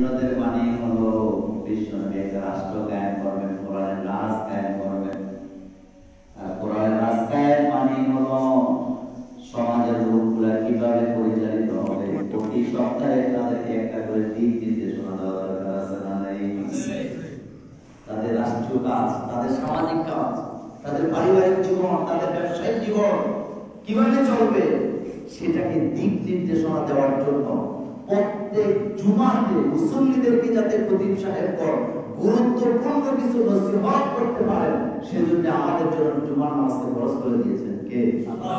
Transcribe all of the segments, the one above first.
হিজরতের মানে হলো বিশ্বনবী একটা রাষ্ট্র কায়েম করবেন, কোরআনের রাজ কায়েম করবেন। আর কোরআনের রাজ কায়েম মানে হলো সমাজের লোকগুলা কিভাবে পরিচালিত হবে। প্রতি সপ্তাহে তাদেরকে একটা করে দিক নির্দেশনা দেওয়া দরকার আছে না নাই? তাদের রাষ্ট্রীয় কাজ, তাদের সামাজিক কাজ, তাদের পারিবারিক জীবন, তাদের ব্যবসায়িক জীবন কিভাবে চলবে সেটাকে দিক নির্দেশনা দেওয়ার জন্য প্রত্যেক জুমাতে মুসল্লিদেরকে যাতে খতিব সাহেব গুরুত্বপূর্ণ কিছু নসিহত করতে পারেন, সেজন্য আমাদের জন্য জুমার নামাজকে ফরজ করে দিয়েছেন কে? আল্লাহ।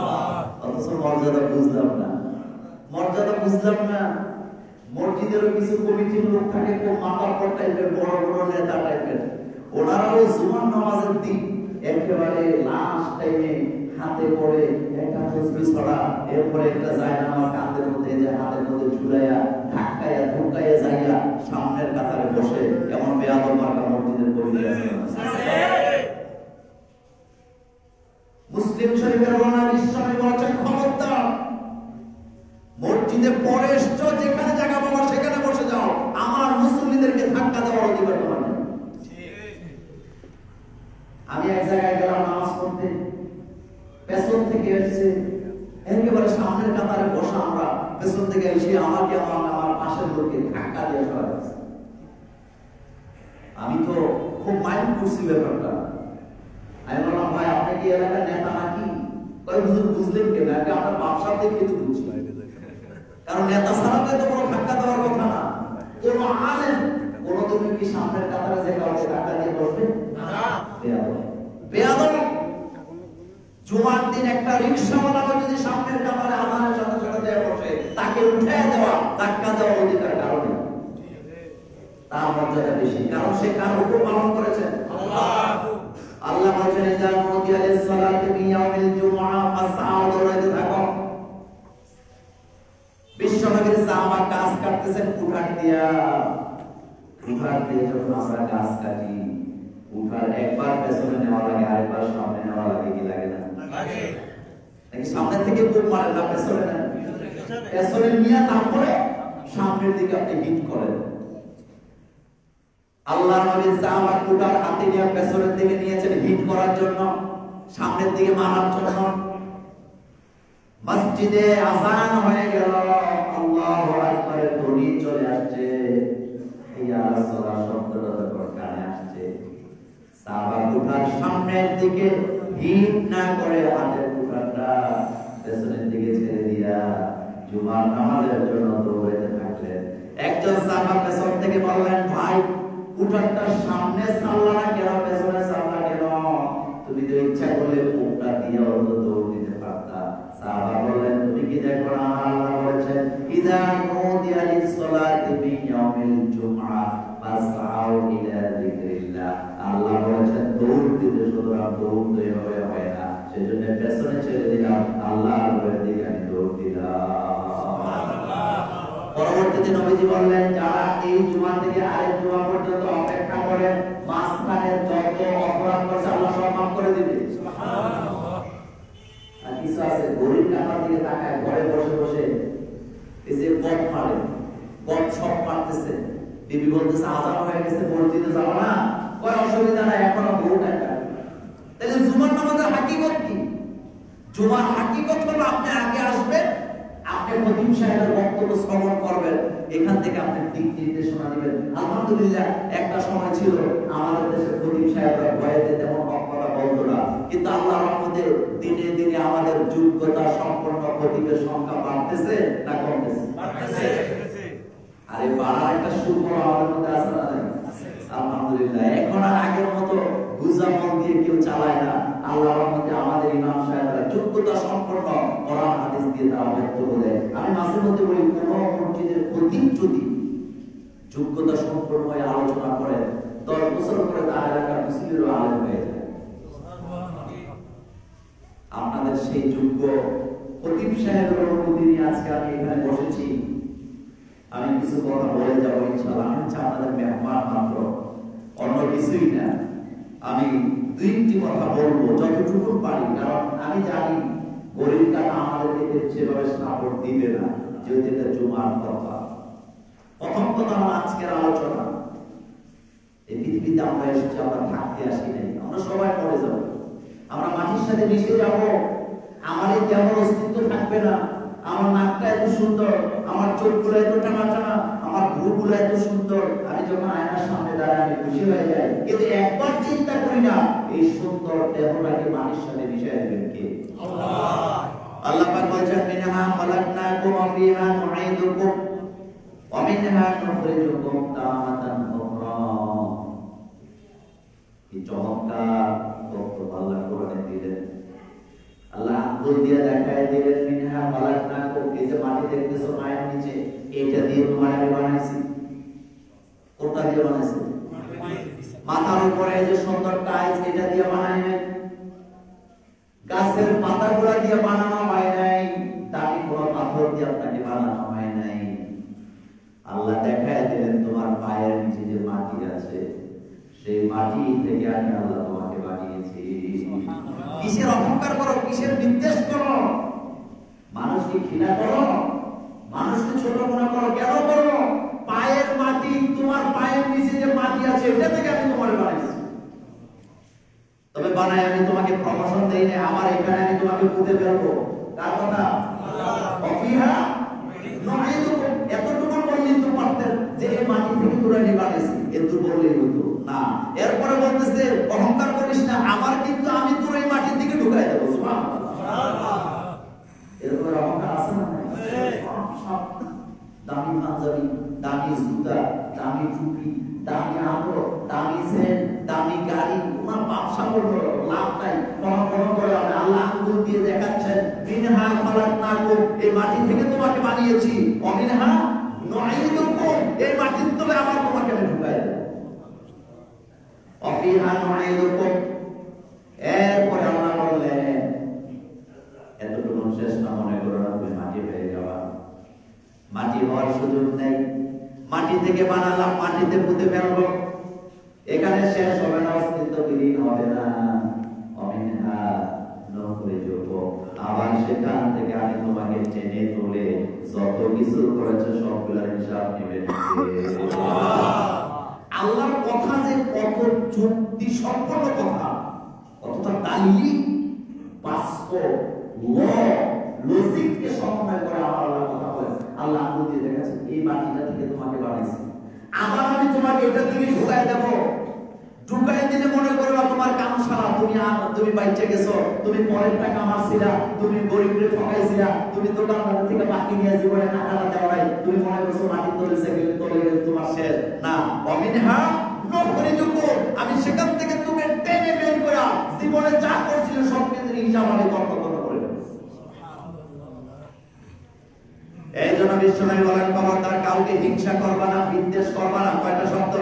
অথচ মর্যাদা বুঝলাম না, মর্যাদা বুঝলাম না। মসজিদেরও কিছু কমিটির লোক থাকে, খুব মাতাব্বর টাইপের, বড় বড় নেতা টাইপের, ওনারাও জুমার নামাজের দিন একেবারে লাস্ট টাইমে হাতে করে একটা তসবিহ পড়া, এরপরে একটা জায়নামাজ কাঁধের মধ্যে যে হাতের মধ্যে ঝুলাইয়া ধাক্কাইয়া ধুকাইয়া যাইয়া সামনের কাতারে বসে, এমন বেয়াদব মার্কা মসজিদের কমিটি আছে। মুসলিম শরীফের বর্ণনা বিশ্বনবী বলেছেন, খবরদার মসজিদে পরে এসছো, যেখানে জায়গা পাবা সেখানে বসে যাও, আমার মুসল্লিদেরকে ধাক্কা দেওয়ার অধিকার তোমার নেই। আমি এক জায়গায় গেলাম নামাজ পড়তে, পেছন থেকে এসেছে একেবারে সামনের কাতারে বসা, আমরা পেছন থেকে এসে আমাকে আমার পাশের লোককে ধাক্কা দিয়ে সরা গেছে। আমি তো খুব মাইন্ড করছি ব্যাপারটা। আমি বললাম, ভাই আপনি কি এলাকার নেতা নাকি? কই হুজুর বুঝলেন কেন? আমরা ব্যবসা দেখে তো বুঝছি, কারণ নেতা ছাড়া তো কোনো ধাক্কা দেওয়ার কথা না। কোন আলেম কোনদিন কি সামনের কাতারে যে কাউকে ধাক্কা দিয়ে বসবে? না, বেয়াদব বেয়াদব। জুমার দিন একটা রিকশাওয়ালা যদি সামনের কাতারে আজানের সাথে সাথে যায় বসে, তাকে উঠে দেওয়া, ধাক্কা দেওয়া অধিকার কারণে তার মর্যাদা বেশি, কারণ সে কার হুকুম পালন করেছেন? আল্লাহ। আল্লাহ বলেছেন, ইজা নুদিয়া লিস-সালাতি মিন ইয়াউমিল জুমআহ ফাসআউ, দৌড়াইতে থাকো। বিশ্বনবীর সাহাবা গাছ কাটতেছেন উঠান দিয়া, উঠান দিয়ে যখন আমরা গাছ কাটি, উঠান একবার পেছনে নেওয়া লাগে, আরেকবার সামনে নেওয়া লাগে, কি লাগে না? লাগে। নাকি সামনে থেকে কোপ মারে না, পেছনে নেন, পেছনে নিয়ে তারপরে সামনের দিকে আপনি হিট করেন। আল্লাহ নবীর সাহাবা উঠান হাতে নিয়ে পেছনের দিকে নিয়েছেন হিট করার জন্য, সামনের দিকে মারার জন্য। মসজিদে আযান হয়ে গেল, আল্লাহু আকবারের ধ্বনি চলে আসছে, ইয়া রাসূলুল্লাহ শব্দটা যখন কানে আসছে, সাহাবা উঠার সামনের দিকে হিট না করে হাতের উঠাটা পেছনের দিকে ছেড়ে দিয়া জুমার নামাজের জন্য দৌড়াইতে থাকলেন। একজন সাহাবা পেছন থেকে বললেন, ভাই উঠানটা সামনে সাল্লা না কেন, পেছনে সাল্লা কেন? তুমি তো ইচ্ছা করলে কোপটা দিয়ে অন্য দৌড় দিতে পারতা। সাহাবা বললেন, তুমি কি দেখো না আল্লাহ বলেছেন, ইযা নুদিয়া লিস-সালাতি মিন ইয়াউমিল জুমআহ ফাসআউ ইলা যিকরিল্লাহ। আল্লাহ বলেছেন দৌড় দিতে, সুতরাং দৌড় দিয়ে হয় না, সেজন্য পেছনে ছেড়ে দিলাম, আল্লাহর দিকে আমি দৌড় দিলাম। পরবর্তীতে নবীজি বললেন, যারা এই জুমা থেকে আরেক জুমা পর্যন্ত অপেক্ষা করে, মাঝখানে যত অপরাধ করছে আল্লাহ সব মাফ করে দিবে। সুবহানাল্লাহ। আর কিছু আছে গরিব কাতার দিকে তাকায়, ঘরে বসে বসে এই যে গপ মারে, গপ সব মারতেছে। বিবি বলতেছে, আজান হয়ে গেছে, মসজিদে যাব না? কয় অসুবিধা নাই, এখনো বহু টাকা। তাহলে জুমার নামাজের হাকিকত কি? জুমার হাকিকত হলো আপনি আগে আসবেন, আপনি খতিব সাহেবের বক্তব্য শ্রবণ করবেন, এখান থেকে আপনি দিক নির্দেশনা দিবেন। আলহামদুলিল্লাহ একটা সময় ছিল আমাদের দেশের খতিব সাহেবরা ভয়েতে তেমন কথা বলতো না, কিন্তু আল্লাহর রহমতে দিনে দিনে আমাদের যোগ্যতা সম্পন্ন খতিবের সংখ্যা বাড়তেছে না কমতেছে? বাড়তেছে। আরে বাড়ার একটা সুফল আমাদের মধ্যে আছে না? আলহামদুলিল্লাহ। এখন আর আগের মতো বুঝামন দিয়ে কেউ চালায় না। আল্লাহর রহমতে আমাদের ইমাম সাহেবরা যোগ্যতা সম্পন্ন কোরআন হাদিস দিয়ে তারা বক্তব্য দেয়। আমি মাঝে মধ্যে বলি, কোন মসজিদের খতিব যদি যোগ্যতা সম্পন্ন হয়ে আলোচনা করে, 10 বছর পরে তার এলাকার মুসলিমেরও আলেম হয়ে যায়। আপনাদের সেই যোগ্য খতিব সাহেবের অনুমতি নিয়ে আজকে আমি এখানে বসেছি। আমি কিছু কথা বলে যাবো ইনশাআল্লাহ। আমি হচ্ছে আপনাদের মেহমান মাত্র, অন্য কিছুই না। আমি 2টি কথা বলবো যতটুকু পারি, কারণ আমি জানি গরিব কাটা আমাদেরকে সেভাবে সাপোর্ট দিবে না, যেহেতু এটা জুমার কথা। প্রথম কথা আমার আজকের আলোচনা, এই পৃথিবীতে আমরা এসেছি, আমরা থাকতে আসি নাই, আমরা সবাই মরে যাব, আমরা মাটির সাথে মিশে যাব, আমার এই দেহের অস্তিত্ব থাকবে না। আমার নাকটা এত সুন্দর, আমার চোখগুলো এত টানা টানা, আমার ভ্রুগুলো এত সুন্দর, আমি যখন আয়নার সামনে দাঁড়াই আমি খুশি হয়ে যাই, কিন্তু একবার চিন্তা করি না এই সুন্দর দেহটাকে মাটির সাথে মিশিয়ে দেবেন কে? আল্লাহ। আল্লাহ পাক বলেছেন মিনহা খালাকনাকুম ওয়া ফিহা নুঈদুকুম ওয়া মিনহা নুখরিজুকুম তারাতান উখরা। এই চমৎকার তথ্য আল্লাহ কোরআনে দিলেন। আল্লাহ আঙ্গুল দিয়ে দেখায় দিলেন মিনহা খালাকনাকুম, এই যে মাটি দেখতেছো মায়ের নিচে, এটা দিয়ে তোমাকে বানাইছি। কোনটা দিয়ে বানাইছি? মাথার উপরে এই যে সুন্দর টাইলস, এটা দিয়ে বানাই নাই। গাছের পাতাগুলা দিয়ে বানানো হয় নাই, দামি কোনো পাথর দিয়ে আপনাকে বানানো হয় নাই। আল্লাহ দেখায় দিলেন তোমার পায়ের নিচে যে মাটি আছে, সেই মাটি থেকে আমি আল্লাহ তোমাকে বানিয়েছি। কিসের অহংকার করো, কিসের বিদ্বেষ করো, মানুষকে ঘৃণা করো, মানুষকে ছোট মনে করো, কেন করো? পায়ের মাটি, তোমার পায়ের নিচে যে মাটি আছে এটা থেকে আমি তোমাকে বানাইছি। তবে বানাই আমি তোমাকে প্রমোশন দেই না, আমার এখানে আমি তোমাকে পুঁতে ফেলবো। কার কথা? অফিহা নুঈদুকুম। এতটুকু বললেই তো পারতেন যে এই মাটি থেকে তোরা বানাইছি, এত বললেই হতো না। এরপরে বলতেছে অহংকার করিস না, আমার কিন্তু আমি তোর এই মাটির দিকে ঢুকাই দেবো। সুবহানাল্লাহ। এরপরে অহংকার আছে না? দামি পাঞ্জাবি, দামি জুতা, দামি টুপি, দামি আলো, দামি সেন, দামি গাড়ি, ওনার ব্যবসা করলো লাভ নাই, কোনো করে আল্লাহ আঙ্গুল দিয়ে দেখাচ্ছেন মিনহা খালাকনাকুম, এই মাটি থেকে তোমাকে বানিয়েছি, ওয়া মিনহা নুঈদুকুম, এই মাটির তলে আবার তোমাকে আমি ঢুকাই দেব। ওয়া ফিহা নুঈদুকুম। এরপরে আল্লাহ বললেন এতটুকু শেষ না মনে করো না তুমি মাটি হয়ে যাওয়া। মাটি হওয়ার সুযোগ নেই, মাটি থেকে বানালাম, মাটিতে পুঁতে ফেলবো, এখানে শেষ হবে না, অস্তিত্ব বিলীন হবে না। অমিনহা নুখরিজুকুম, আবার সেখান থেকে আমি তোমাকে টেনে তুলে যত কিছু করেছে সবগুলোর হিসাব নেবেন আল্লাহর কথা। যে কত যুক্তি সম্পন্ন কথা, কতটা দালিলিক, বাস্তব, লজিককে সমন্বয় করে আমার আল্লাহ কথা বলেন। আল্লাহ আঙ্গুল দিয়ে দেখাচ্ছে এই মাটিটা থেকে তোমাকে বানাইছি, আবার আমি তোমাকে এটা থেকে ঢুকাই দেব। ঢুকাই দিলে মনে করবা তোমার কাম সারা, তুমি বাইচে গেছো, তুমি পরের টাকা মারছিলা, তুমি গরিবরে ঠকাইছিলা, তুমি দোকানদার থেকে বাকি নিয়ে জীবনে টাকাটা দেওয়া নাই, তুমি মনে করছো মাটি তলেছে গেলে তলে গেলে তোমার শেষ না। অমিনহা নুখরিজুকুম, আমি সেখান থেকে তুমি টেনে বের করে জীবনে যা করছিলে সব ক্ষেত্রে হিসাব আমি কর্তব্য করে দেব। এই জন্য বিশ্বনবী বলেন খবরদার কাউকে হিংসা করবা না, বিদ্বেষ করবা না। কয়টা শব্দ?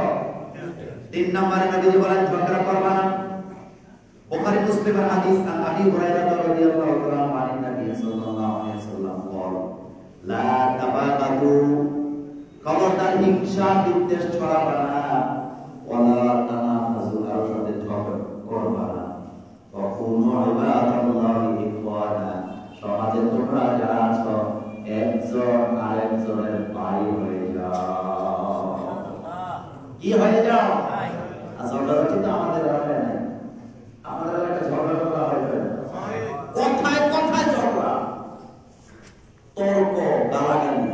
3 নম্বরে নবীজি বলেন ঝগড়া করবা না। বুখারী মুসলিমের হাদিস, আবি হুরায়রা রাদিয়াল্লাহু তাআলা আনহু নবী সাল্লাল্লাহু আলাইহি ওয়াসাল্লাম বলেন লা তাবাগাদু, খবরদার হিংসা বিদ্বেষ ছড়াবা না। ওয়ালা তানাফাসু, কারোর সাথে ঝগড়া করবা না। ওয়াকুনু ইবাদাল্লাহি ইখওয়ানা, সমাজে তোমরা যারা আছো একজন আরেকজনের ভাই হয়ে যাও। কি হয়ে যাও? ঝগড়া কিন্তু আমাদের এলাকায় নাই, আমাদের এলাকায় ঝগড়া করা হয় কথায় কথায় ঝগড়া, তর্ক, গালাগালি,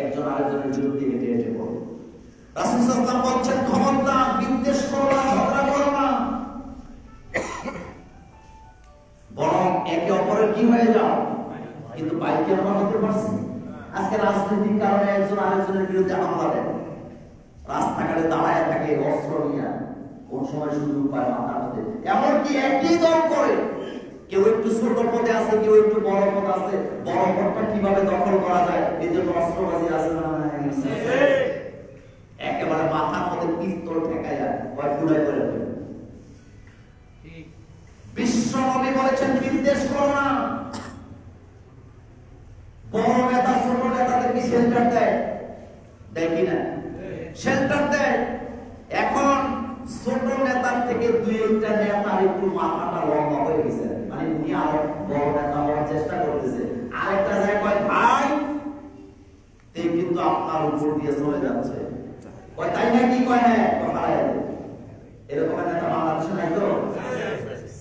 একজন আরেকজনের বিরুদ্ধে হেঁটে হেঁটে পড়ে। রাসূল সাল্লাল্লাহু আলাইহি ওয়াসাল্লাম বলছেন খবরদার বিদ্বেষ করো না, ঝগড়া করো না, বরং একে অপরের কি হয়ে যাও। কিন্তু বাইকে আমরা হতে পারছি। আজকে রাজনৈতিক কারণে একজন আরেকজনের বিরুদ্ধে হামলা দেয়, রাস্তাঘাটে দাঁড়ায় থাকে অস্ত্র নিয়ে, কোন সময় সুযোগ পায় মাথা হাতে, এমনকি একই দল করে, কেউ একটু ছোট পদে আছে, কেউ একটু বড় পদ আছে, বড় পদটা কিভাবে দখল করা যায় এই জন্য অস্ত্রবাজি আছে না, একেবারে মাথার মধ্যে পিস্তল ঠেকাইয়া ফুটাই করে দেবে। বিশ্ব নবী বলেছেন বিদ্বেষ করো না। বড় নেতা ছোট নেতাদেরকে শেল্টার দেয়, দেখি না শেল্টার দেয়। এখন ছোট নেতার থেকে 2-1টা নেতার একটু মাথাটা লম্বা হয়ে গেছে, মানে উনি আরো বড় নেতা হওয়ার চেষ্টা করতেছে। আরেকটা যায় কয় ভাই কিন্তু আপনার উপর দিয়ে চলে যাচ্ছে। কয় তাই নাকি? কয় হ্যাঁ। এরকম একটা বাংলাদেশে নাই তো?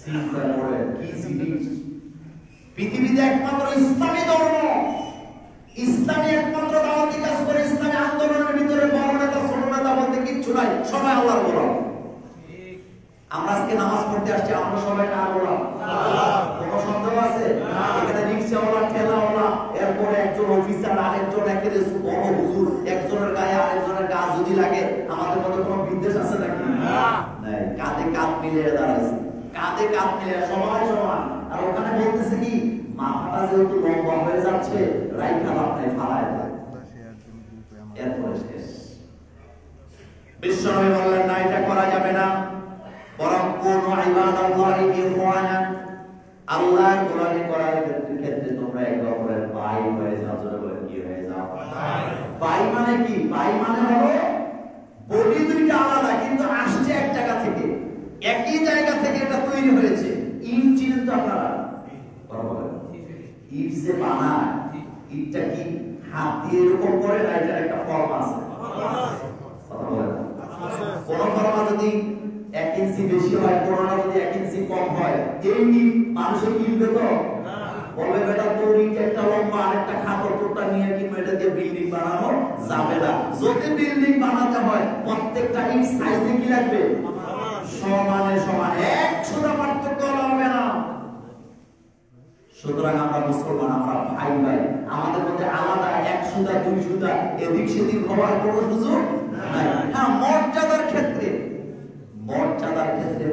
চিন্তা করেন কি জিনিস। পৃথিবীতে একমাত্র ইসলামী ধর্ম, ইসলামী একমাত্র দাওয়াতি কাজ করে, ইসলামী আন্দোলনের ভিতরে বড় নেতা ছোট নেতা বলতে কিচ্ছু নাই, সবাই আল্লাহর গোলাম। আমরা আজকে নামাজ পড়তে আসছি, আমরা সবাই কার গোলাম? কোনো সন্দেহ আছে? এখানে রিক্সাওয়ালা, ঠেলাওয়ালা, এরপরে একজন অফিসার, আরেকজন একেবারে বড় হুজুর, একজনের গায়ে আরেকজনের গা যদি লাগে, আমাদের মধ্যে কোনো বিদ্বেষ আছে নাকি? নাই। কাঁধে কাঁধ মিলিয়ে দাঁড়াইছে, কাঁধে কাঁধ মিলিয়ে সবাই সমান। আর ওখানে বলতেছে কি, মাথাটা যেহেতু লম্বা হয়ে যাচ্ছে, রাইখা আপনার ফালায় দেয়, এরপরে শেষ। বিশ্বনবী বললেন না, এটা করা যাবে না, বরং কোন ইবাদাতুল্লাহি ইখওয়ানা, আল্লাহর গোলামি করার ক্ষেত্রে তোমরা একে অপরের ভাই হয়ে যাও। জোরে বলে কি হয়ে যাও? ভাই মানে কি? ভাই মানে হলো বডি দুইটা আলাদা কিন্তু আসছে এক জায়গা থেকে, একই জায়গা থেকে এটা তৈরি হয়েছে। ইট চিনেন তো আপনারা? ইট যে বানায়, ইটটা কি হাত দিয়ে এরকম করে না? এটার একটা ফর্ম আছে। কোন ফর্মা যদি 1 ইঞ্চি বেশি হয়, কোনটা যদি 1 ইঞ্চি কম হয়, এই ইট মানুষে কিনবে তো? বলবে বেটা তোর ইট একটা লম্বা আর একটা খাটো, তোরটা নিয়ে কিনবে, এটা দিয়ে বিল্ডিং বানানো যাবে না। যদি বিল্ডিং বানাতে হয়, প্রত্যেকটা ইট সাইজে কি লাগবে? সমানে সমান, 100টা পার্থক্য হবে না। সুতরাং আমরা মুসলমান, আমরা ভাই ভাই, আমাদের মধ্যে আলাদা 100টা 200টা এদিক সেদিক হওয়ার কোনো সুযোগ নাই। হ্যাঁ, মর্যাদার ক্ষেত্রে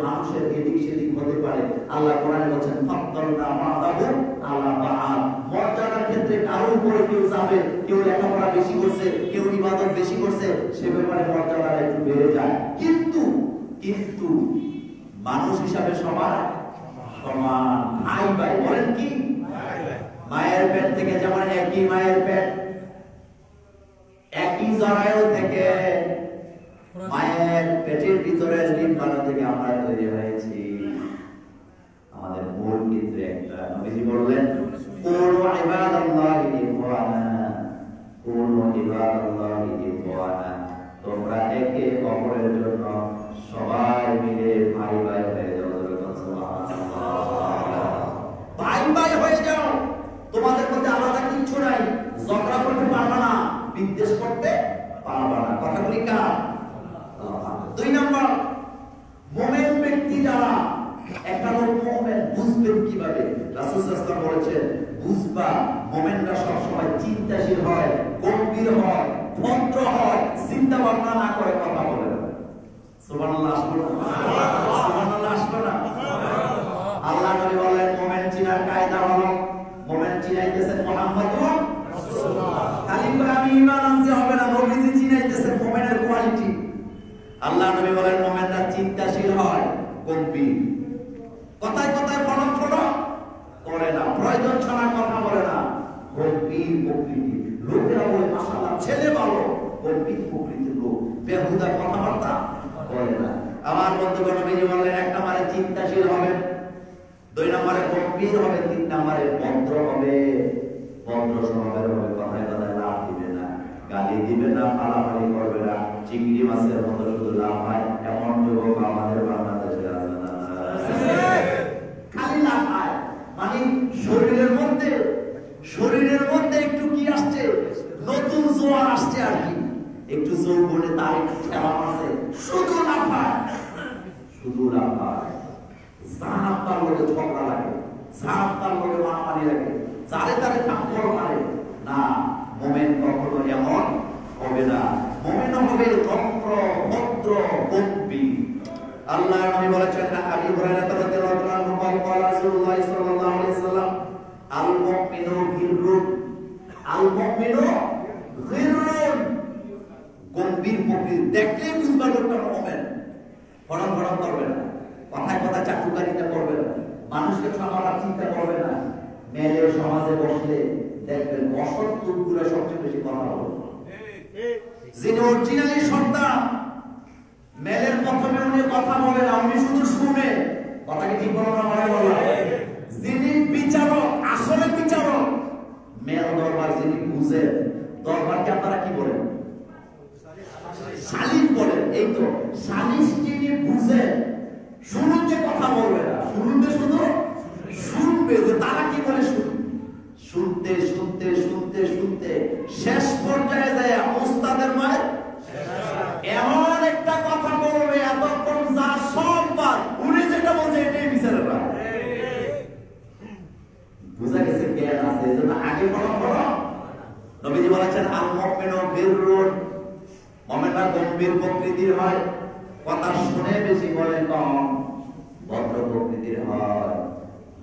মানুষের এদিক সেদিক হতে পারে। আল্লাহ কোরআনে বলেছেন ফাদ্দালনা বা'দাহু আলা বা'দ, মর্যাদার ক্ষেত্রে কারো উপরে কেউ যাবে, কেউ লেখাপড়া বেশি করছে, কেউ ইবাদত বেশি করছে, সে ব্যাপারে মর্যাদা একটু বেড়ে যায়। কিন্তু মানুষ হিসাবে সবার সমান, ভাই ভাই। বলেন কি? মায়ের পেট থেকে যেমন একই মায়ের পেট, একই জরায়ু থেকে, মায়ের পেটের ভিতরে ডিম্বাণু থেকে আমরা তৈরি হয়েছি, আমাদের মূল কিন্তু একটা। নবীজি বললেন কুনু ইবাদাল্লাহি ইখওয়ানা, কুনু ইবাদাল্লাহি ইখওয়ানা, তোমরা একে অপরের জন্য সবাই মিলে ভাই ভাই হয়ে যাও। ভাই ভাই হয়ে যাও, তোমাদের মধ্যে আলাদা কিছু নাই। ঝগড়া করতে পারবে না, বিদ্বেষ করতে পারবে না। কথা বলি কার? 2 নাম্বার, মুমিন ব্যক্তি যারা, একটা লোক মুমিন বুঝবেন কিভাবে? রাসূল সাল্লাল্লাহু আলাইহি ওয়াসাল্লাম বলেছেন, বুঝবা মুমিনরা সব সময় চিন্তাশীল হয়, গম্ভীর হয়, ভদ্র হয়, চিন্তা ভাবনা না করে কথা বলে। সুবহানাল্লাহ। সুবহানাল্লাহ আসবে না? আল্লাহ নবী বলেন মুমিন চিনার কায়দা হলো, মুমিন চিনাইতেছেন মুহাম্মাদুর রাসূলুল্লাহ। খালি করে আমি ঈমান আনতে হবে না, নবীজি চিনাইতেছেন মুমিনের কোয়ালিটি। আল্লাহ নবী বলেন মুমিনরা চিন্তাশীল হয়, গম্ভীর, কথায় কথায় ফলন করে না, প্রয়োজন ছাড়া কথা বলে না, গম্ভীর প্রকৃতি। লোকেরা বলে মাশাআল্লাহ ছেলে ভালো, গম্ভীর প্রকৃতির লোক, বেহুদা কথাবার্তা বলে না। আমার বন্ধুগণ, নবীজি বললেন 1 নম্বরে চিন্তাশীল হবে, 2 নম্বরে গম্ভীর হবে, 3 নম্বরে ভদ্র হবে। ভদ্র স্বভাবের হবে, কথায় কথায় লাভ দিবে না, গালি দিবে না, ফালাফালি করবে না, চিংড়ি মাছের মতো শুধু লাভ হয়, এমন যুবক আমাদের বাংলাদেশে আছে না? খালি লাভ হয় মানে শরীরের মধ্যে একটু কি আসছে, নতুন জোয়ার আসছে আর কি, একটু যৌবনে তার একটু খেলা আছে, শুধু লাভ হয়, শুধু লাভ হয়। জাহাব তার লোকে ঝগড়া লাগে, জাহাব তার লোকে মারামারি লাগে, যারে তারে থাপ্পড় মারে না। মুমিন কখনো এমন হবে না, মুমিন হবে নম্র, ভদ্র, গম্ভীর। আল্লাহ নবী বলেছেন, আবু হুরায়রা রাদিয়াল্লাহু আনহু বলেন, রাসূলুল্লাহ সাল্লাল্লাহু আলাইহি ওয়াসাল্লাম, আল মুমিনু গিররুন, আল মুমিনু গিররুন, গম্ভীর প্রকৃতি, দেখলেই বুঝবা লোকটা মুমিন। ফড়ন ফড়ন করবে না, কথায় কথায় চাটুকারিতা করবে না, মানুষকে সমালাপ চিন্তা করবে না। মেয়ের সমাজে বসলে দেখবেন অসৎ লোকগুলো সবচেয়ে বেশি কথা বলে। যিনি অরিজিনালি সন্তান, মেয়ের প্রথমে উনি কথা বলে না, উনি শুধু শুনে। কথা কি ঠিক বলো না? যিনি বিচারক, আসলে বিচারক, মেয়ের দরবার যিনি বুঝে, দরবারকে আপনারা কি বলেন? সালিস বলেন। এই তো সালিস যিনি বুঝে শুরুতে কথা বলবে না, শুরুতে শুধু শুনবে যে তারা কি বলে শুনতে শুনতে শুনতে শুনতে শেষ পর্যায়ে যায় ওস্তাদের মায়ের এমন একটা কথা বলবে এতক্ষণ যা সববার উনি যেটা বলছে এটাই বিচারের না। বুঝা গেছে জ্ঞান আছে, এই জন্য আগে বলা বলো। নবীজি বলেছেন আল মুমিনু বিররুন, মুমিনরা গম্ভীর প্রকৃতির হয়, কথা শুনে বেশি বলে কম, ভদ্র প্রকৃতির হয়।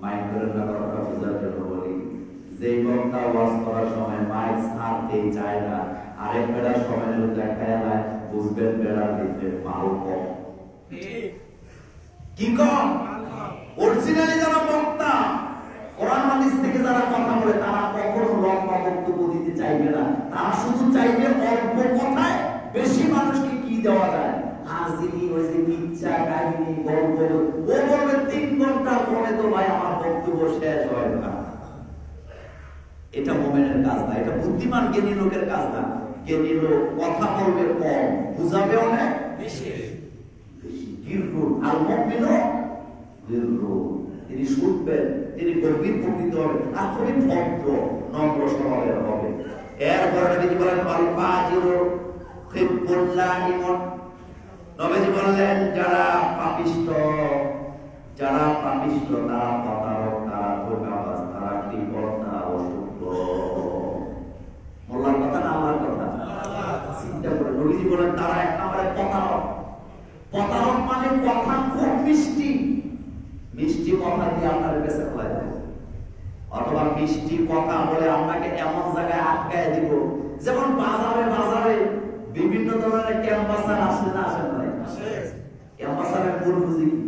মাইক করে না কথাটা বোঝার জন্য বলি, যেই বক্তা ওয়াজ করার সময় মাইক ছাড়তে চায় না, আরেক বেড়ার সময় দেখায় না, বুঝবেন বেড়ার ভিতরে মাল কম। কি কম? অরিজিনালি যারা বক্তা কোরআন হাদিস থেকে যারা কথা বলে তারা কখনো লম্বা বক্তব্য দিতে চাইবে না, তারা শুধু চাইবে অল্প কথায় বেশি মানুষকে কি দেওয়া যায়। আর যিনি ওই যে ইচ্ছা কাহিনী গল্প ও বলবে 3 ঘন্টা পরে তো ভাই আমার বক্তব্য শেষ হয় না। এটা মুমিনের কাজ না, এটা বুদ্ধিমান জ্ঞানী লোকের কাজ না। জ্ঞানী লোক কথা বলবে কম, বুঝাবে অনেক বেশি। গিররুন আল মুমিনু গিররুন, তিনি শুনবেন, তিনি গভীর প্রকৃত হবে আর খুবই ভদ্র নম্র স্বভাবের হবে। এরপরে নবীজি বলেন আল ফাজিরু খিবুল্লাহি মুন, নবীজি বললেন যারা পাপিষ্ঠ তারা প্রতারক, তারা ধোঁকাবাজ, তারা কৃপণ, তারা অসভ্য। মোল্লার কথা না আমার কথা? চিন্তা করে নবীজি বলেন তারা এক নম্বরে প্রতারক। প্রতারক মানে কথা খুব মিষ্টি, মিষ্টি কথা দিয়ে আপনার বেঁচে ফেলা যায়, অথবা মিষ্টি কথা বলে আপনাকে এমন জায়গায় আটকায় দিব। যেমন বাজারে বিভিন্ন ধরনের ক্যাম্পাসার আসে না, আসে না? ক্যাম্পাসারের মূল পুঁজি কি?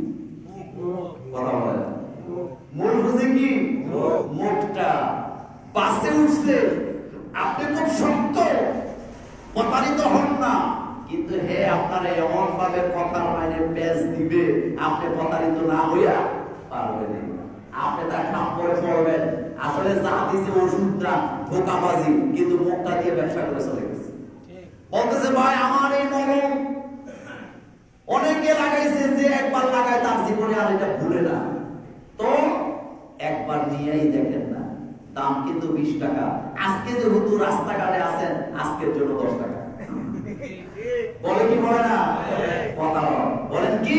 কথা বলে মূল পুঁজি কি? মুখটা। বাসে উঠছে আপনি খুব শক্ত, প্রতারিত হন না, কিন্তু হে আপনার এমন ভাবে কথার মাইনে পেঁচ দিবে আপনি প্রতারিত না হইয়া পারবেন। আপনি তার কাম করে পড়বেন, আসলে যা দিছে ওষুধটা ধোঁকাবাজি, কিন্তু মুখটা দিয়ে ব্যবসা করে চলে গেছে। বলতেছে ভাই আমার এই মলম অনেকে লাগাইছে, যে একবার লাগায় তার জীবনে আর এটা ভুলে না। তো একবার নিয়েই দেখেন না, দাম কিন্তু 20 টাকা। আজকে যেহেতু রাস্তাঘাটে আছেন, আজকের জন্য 10 টাকা। বলে কি বলে না? কথা বলেন কি?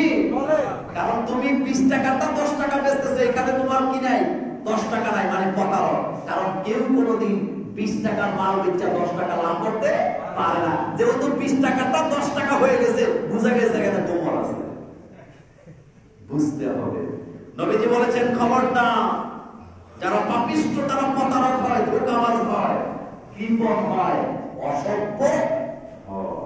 কারণ তুমি 20 টাকাটা 10 টাকা বেচতেছো, এখানে তোমার কি নাই? 10 টাকা নাই, মানে প্রতারক। কারণ কেউ কোনোদিন 20 টাকার মাল বেচা 10 টাকা লাভ করতে পারে না। যেহেতু 20 টাকাটা 10 টাকা হয়ে গেছে, বুঝা গেছে এখানে তোমার আছে, বুঝতে হবে। নবীজি বলেছেন খবরদার, যারা পাপিষ্ঠ তারা প্রতারক হয়, ধোঁকাবাজ হয়, কৃপণ হয়, অসভ্য হয়।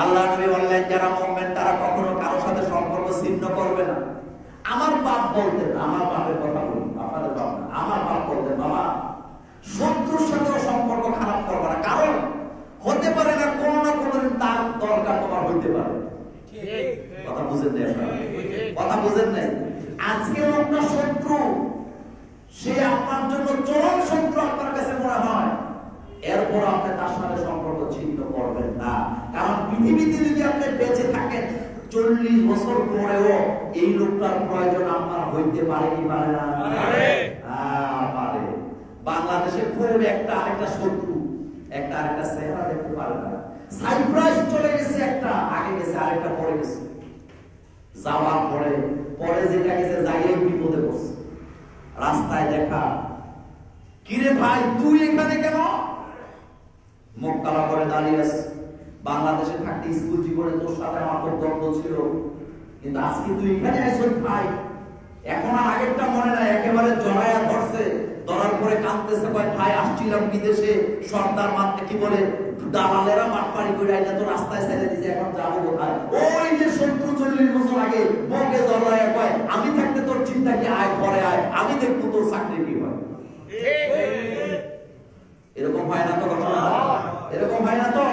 আল্লাহ নবী বললেন যারা মুমিন তারা কখনো কারো সাথে সম্পর্ক ছিন্ন করবে না। আমার বাপ বলতেন, আমার বাপের কথা বলি, আপনাদের বাপ না, আমার বাপ বলতেন বাবা শত্রুর সাথে সম্পর্ক খারাপ করবে না, কারণ হতে পারে না কোনো না কোনোদিন তার দরকার তোমার হইতে পারে। কথা বুঝেন নাই আপনারা? কথা বুঝেন নাই? আজকে লোকটা শত্রু, সে আপনার জন্য চরম শত্রু আপনার কাছে মনে হয়, এরপর আপনি তার সাথে সম্পর্ক ছিন্ন করবেন না। কারণ পৃথিবীতে যদি আপনি বেঁচে থাকেন 40 বছর পরেও এই লোকটার প্রয়োজন আপনার হইতে পারে কি পারে না? পারে। বাংলাদেশে খুব একটা আরেকটা শত্রু, একটা আরেকটা চেহারা দেখতে পারে না। সাইপ্রাস চলে গেছে একটা, আগে গেছে আরেকটা পরে গেছে। যাওয়ার পরে যেটা গেছে যাইয়ে বিপদে পড়ছে। রাস্তায় দেখা, কিরে ভাই তুই এখানে কেন? মুখ কালা করে দাঁড়িয়ে আছে। বাংলাদেশে থাকতে স্কুল জীবনে তোর সাথে আমার খুব দ্বন্দ্ব ছিল, কিন্তু আজকে তুই এখানে আইসস ভাই। এখন আর আগেরটা মনে নাই, একেবারে জড়ায়া ধরছে, ধরার পরে কাঁদতেছে, কয় ভাই আসছিলাম বিদেশে, সর্দার মারতে কি বলে দালালেরা মাঠপাড়ি করে আইনা তো রাস্তায় ছেড়ে দিছে, এখন যাবো কোথায়? ওই যে 70-40 বছর আগে বউকে জড়ায়া কয় আমি থাকতে তোর চিন্তা কি, আয় ঘরে আয়, আমি দেখবো তোর চাকরি কি হয়। এরকম হয় না তো ঘটনা? এরকম হয় না তো?